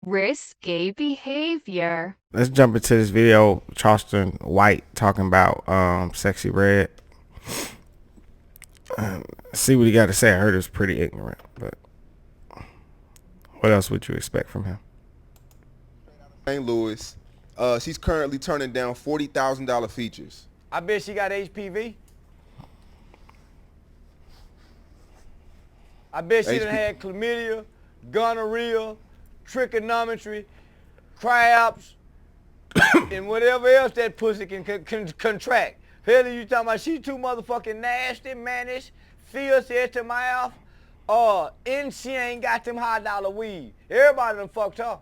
Risky behavior. Let's jump into this video. Charleston White talking about Sexyy Red. See what he got to say. I heard it was pretty ignorant, but what else would you expect from him? St. Louis. She's currently turning down $40,000 features. I bet she got HPV. I bet she done had chlamydia, gonorrhea, trigonometry, crabs, and whatever else that pussy can contract. Hell, you talking about she too motherfucking nasty, mannish, fierce at the mouth, and she ain't got them high dollar weed. Everybody done fucked her.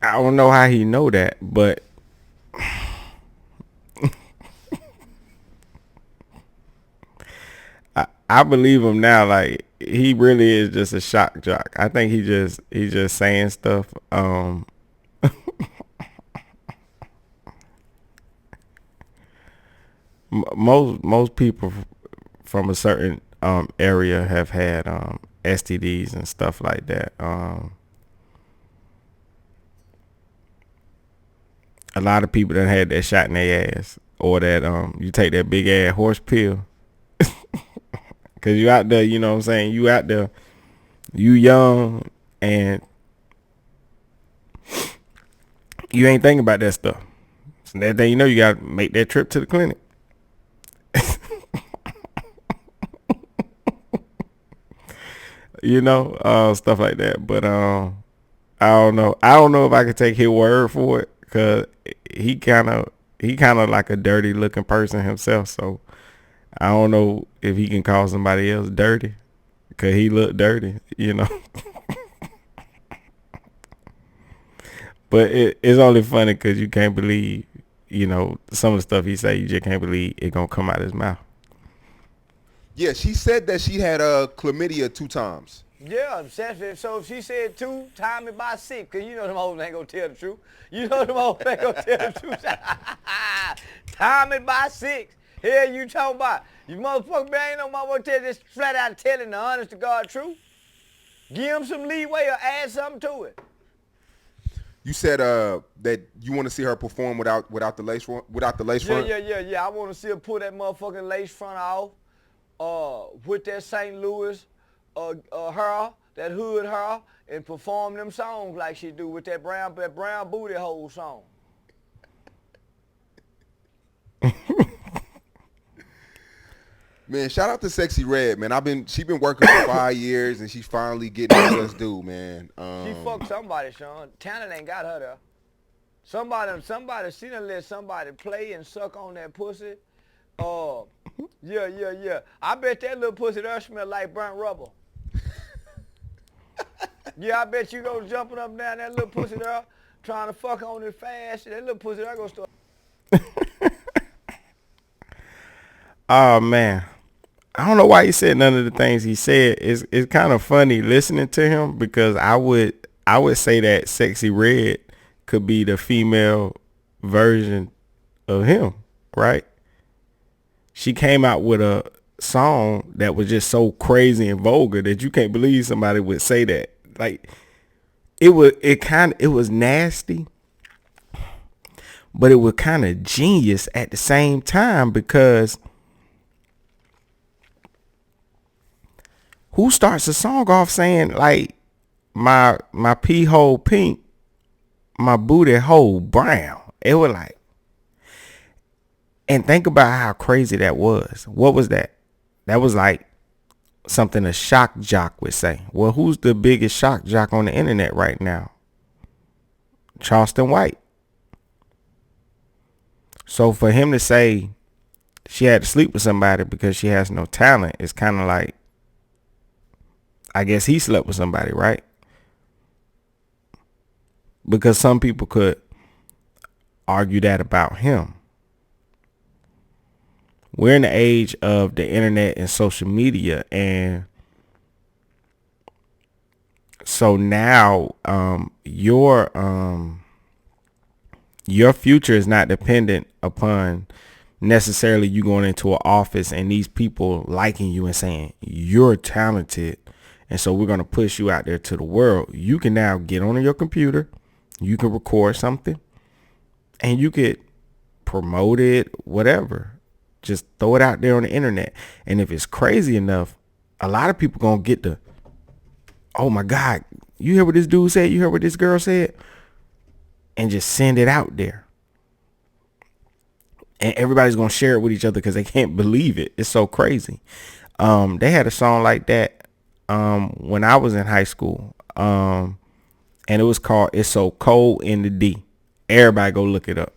I don't know how he know that, but I believe him now. Like, he really is just a shock jock. I think he's just saying stuff. Most people from a certain area have had STDs and stuff like that. A lot of people that had that shot in their ass, or that you take that big ass horse pill. Cause you out there, you know what I'm saying? You out there, you young, and you ain't thinking about that stuff. So that day, you know, you gotta make that trip to the clinic. You know, stuff like that. But I don't know. I don't know if I could take his word for it, cause he kind of like a dirty looking person himself. So I don't know if he can call somebody else dirty, cause he look dirty, you know. But it's only funny cause you can't believe, you know, some of the stuff he say. You just can't believe it gonna come out of his mouth. Yeah, she said that she had chlamydia 2 times. Yeah, so if she said 2, time it by 6, because you know them hoes ain't going to tell the truth. You know them hoes ain't going to tell the truth. Time it by 6. Hell you talking about? You motherfucker, man, ain't no motherfucker tell this flat out telling the honest to God truth. Give him some leeway or add something to it. You said that you want to see her perform without the lace front. Yeah. I want to see her pull that motherfucking lace front off. With that St. Louis hair, that hood hair, and perform them songs like she do with that brown booty hole song. Man, shout out to Sexyy Red, man. She been working for 5 years and she's finally getting her just due, man. She fucked somebody, Sean. Talent ain't got her there. Somebody, she done let somebody play and suck on that pussy. Yeah. I bet that little pussy there smell like burnt rubber. Yeah, I bet you go jumping up and down that little pussy there, trying to fuck on it fast. That little pussy there gonna start. Oh man, I don't know why he said none of the things he said. It's kind of funny listening to him, because I would say that Sexyy Red could be the female version of him, right? She came out with a song that was just so crazy and vulgar that you can't believe somebody would say that. Like, it was nasty, but it was kind of genius at the same time, because who starts a song off saying like my pee hole pink, my booty hole brown? It was like, and think about how crazy that was. What was that? That was like something a shock jock would say. Well, who's the biggest shock jock on the internet right now? Charleston White. So for him to say she had to sleep with somebody because she has no talent, it's kind of like, I guess he slept with somebody, right? Because some people could argue that about him. We're in the age of the internet and social media, and so now your future is not dependent upon necessarily you going into an office and these people liking you and saying you're talented, and so we're going to push you out there to the world. You can now get on your computer, you can record something, and you could promote it, whatever. Just throw it out there on the internet. And if it's crazy enough, a lot of people going to get the, oh my God, you hear what this dude said? You heard what this girl said? And just send it out there. And everybody's going to share it with each other because they can't believe it. It's so crazy. They had a song like that when I was in high school. And it was called It's So Cold in the D. Everybody go look it up.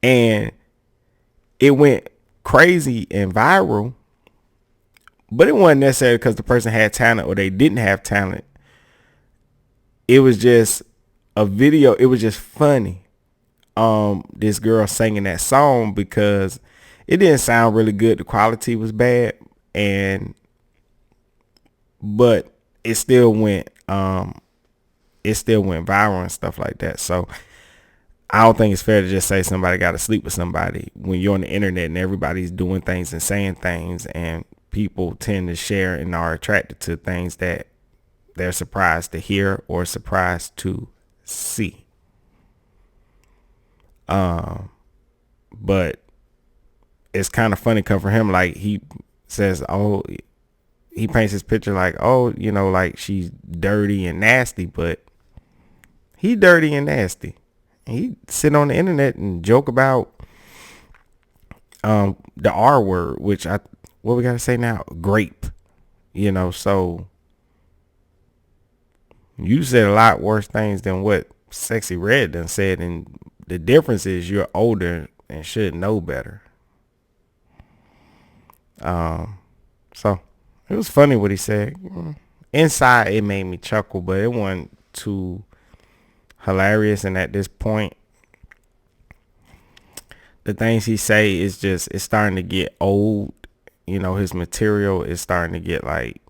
And it went crazy and viral. But it wasn't necessarily because the person had talent or they didn't have talent. It was just a video. It was just funny. This girl singing that song because it didn't sound really good. The quality was bad, but it still went viral and stuff like that. So I don't think it's fair to just say somebody got to sleep with somebody when you're on the internet and everybody's doing things and saying things, and people tend to share and are attracted to things that they're surprised to hear or surprised to see. But it's kind of funny because for him, like he says, oh, he paints his picture like, oh, you know, like she's dirty and nasty, but he dirty and nasty. And he sit on the internet and joke about the R word, which what we gotta say now, grape, you know. So you said a lot worse things than what Sexyy Red done said, and the difference is you're older and should know better. So it was funny what he said. Inside it made me chuckle, but it wasn't too hilarious. And at this point, the things he say is just, it's starting to get old. You know, his material is starting to get like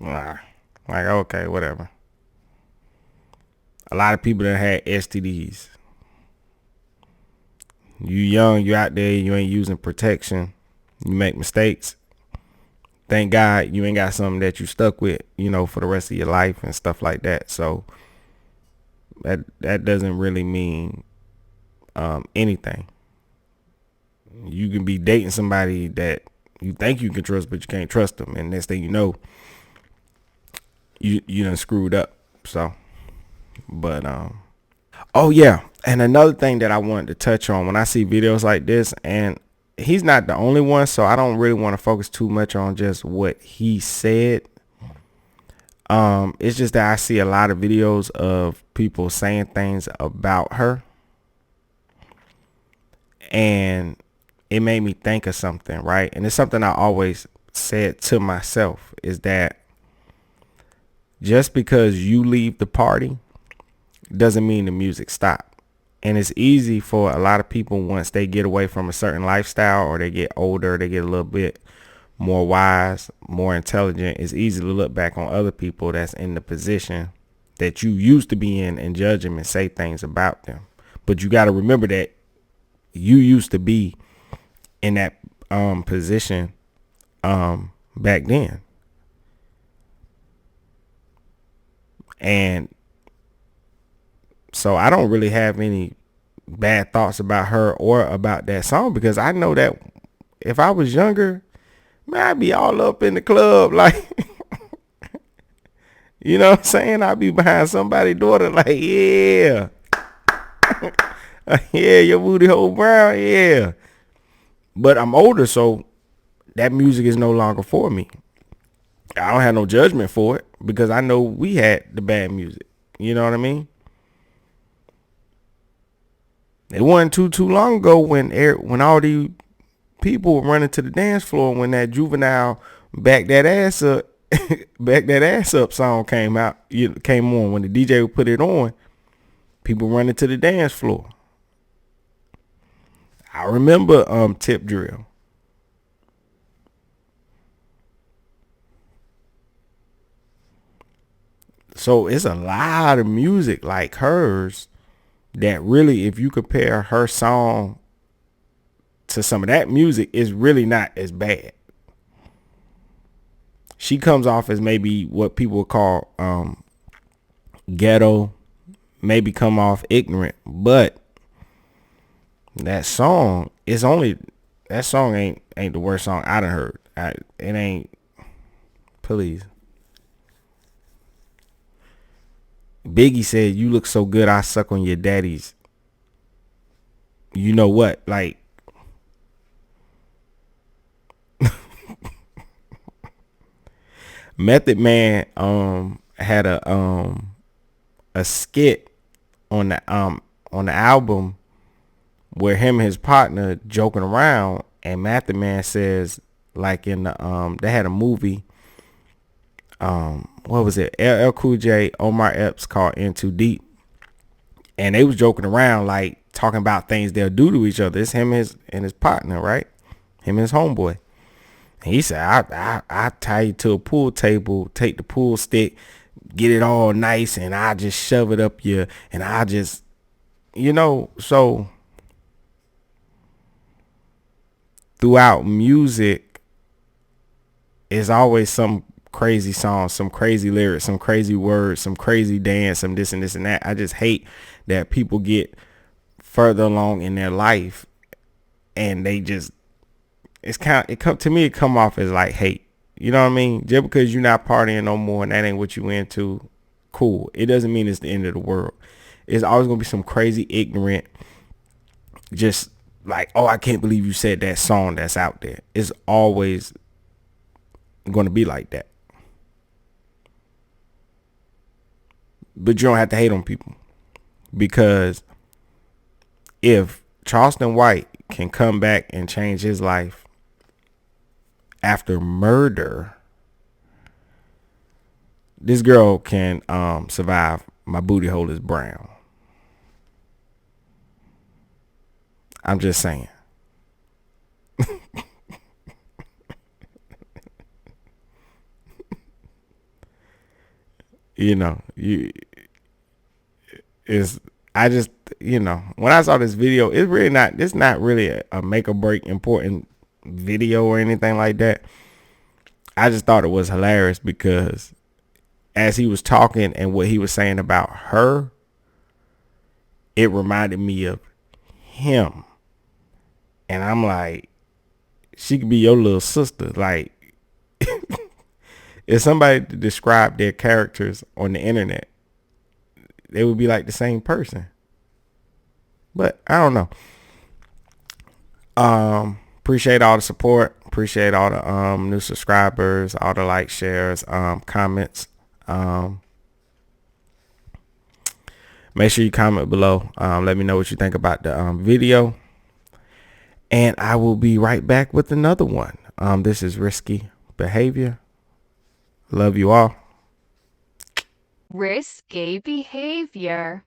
okay, whatever. A lot of people that had STDs. You young, you out there, you ain't using protection. You make mistakes. Thank God you ain't got something that you stuck with, you know, for the rest of your life and stuff like that. So that doesn't really mean anything. You can be dating somebody that you think you can trust, but you can't trust them, and next thing you know, you done screwed up. So, but oh yeah, and another thing that I wanted to touch on when I see videos like this, and he's not the only one, so I don't really want to focus too much on just what he said. It's just that I see a lot of videos of people saying things about her, and it made me think of something, right? And it's something I always said to myself, is that just because you leave the party doesn't mean the music stopped. And it's easy for a lot of people, once they get away from a certain lifestyle or they get older, they get a little bit more wise, more intelligent. It's easy to look back on other people that's in the position that you used to be in and judge them and say things about them. But you got to remember that you used to be in that position back then. And so I don't really have any bad thoughts about her or about that song, because I know that if I was younger, man, I'd be all up in the club, like, you know what I'm saying? I'd be behind somebody's daughter, like, yeah, yeah, your booty hole brown, yeah. But I'm older, so that music is no longer for me. I don't have no judgment for it because I know we had the bad music. You know what I mean? It wasn't too long ago when all these people were running to the dance floor when that Juvenile Back That Ass Up Back That Ass Up song came on. When the DJ would put it on, people running to the dance floor. I remember Tip Drill. So it's a lot of music like hers that really, if you compare her song to some of that music, is really not as bad. She comes off as maybe what people would call ghetto, maybe come off ignorant, but that song ain't the worst song I done heard. It ain't. Please. Biggie said, "You look so good, I suck on your daddy's." You know what? Like, Method Man had a skit on the album where him and his partner joking around, and Method Man says, like, in the they had a movie, what was it, LL Cool J, Omar Epps, called In Too Deep, and they was joking around, like talking about things they'll do to each other. It's him and his partner, right? Him and his homeboy. And he said, I tie you to a pool table, take the pool stick, get it all nice, and I just shove it up you, and I just, so throughout music is always some crazy song, some crazy lyrics, some crazy words, some crazy dance, some this and this and that. I just hate that people get further along in their life and they just, it come off as like hate. You know what I mean? Just because you're not partying no more and that ain't what you into, cool. It doesn't mean it's the end of the world. It's always gonna be some crazy ignorant, just like, oh, I can't believe you said that song that's out there. It's always gonna be like that. But you don't have to hate on people, because if Charleston White can come back and change his life after murder, this girl can survive My Booty Hole is Brown. I'm just saying. When I saw this video, it's not really a make or break important video or anything like that. I just thought it was hilarious because as he was talking and what he was saying about her, it reminded me of him. And I'm like, she could be your little sister. Like, if somebody described their characters on the internet, they would be like the same person. But I don't know. Appreciate all the support. Appreciate all the new subscribers, all the likes, shares, comments. Make sure you comment below. Let me know what you think about the video. And I will be right back with another one. This is Risky Behavior. Love you all. Risky behavior.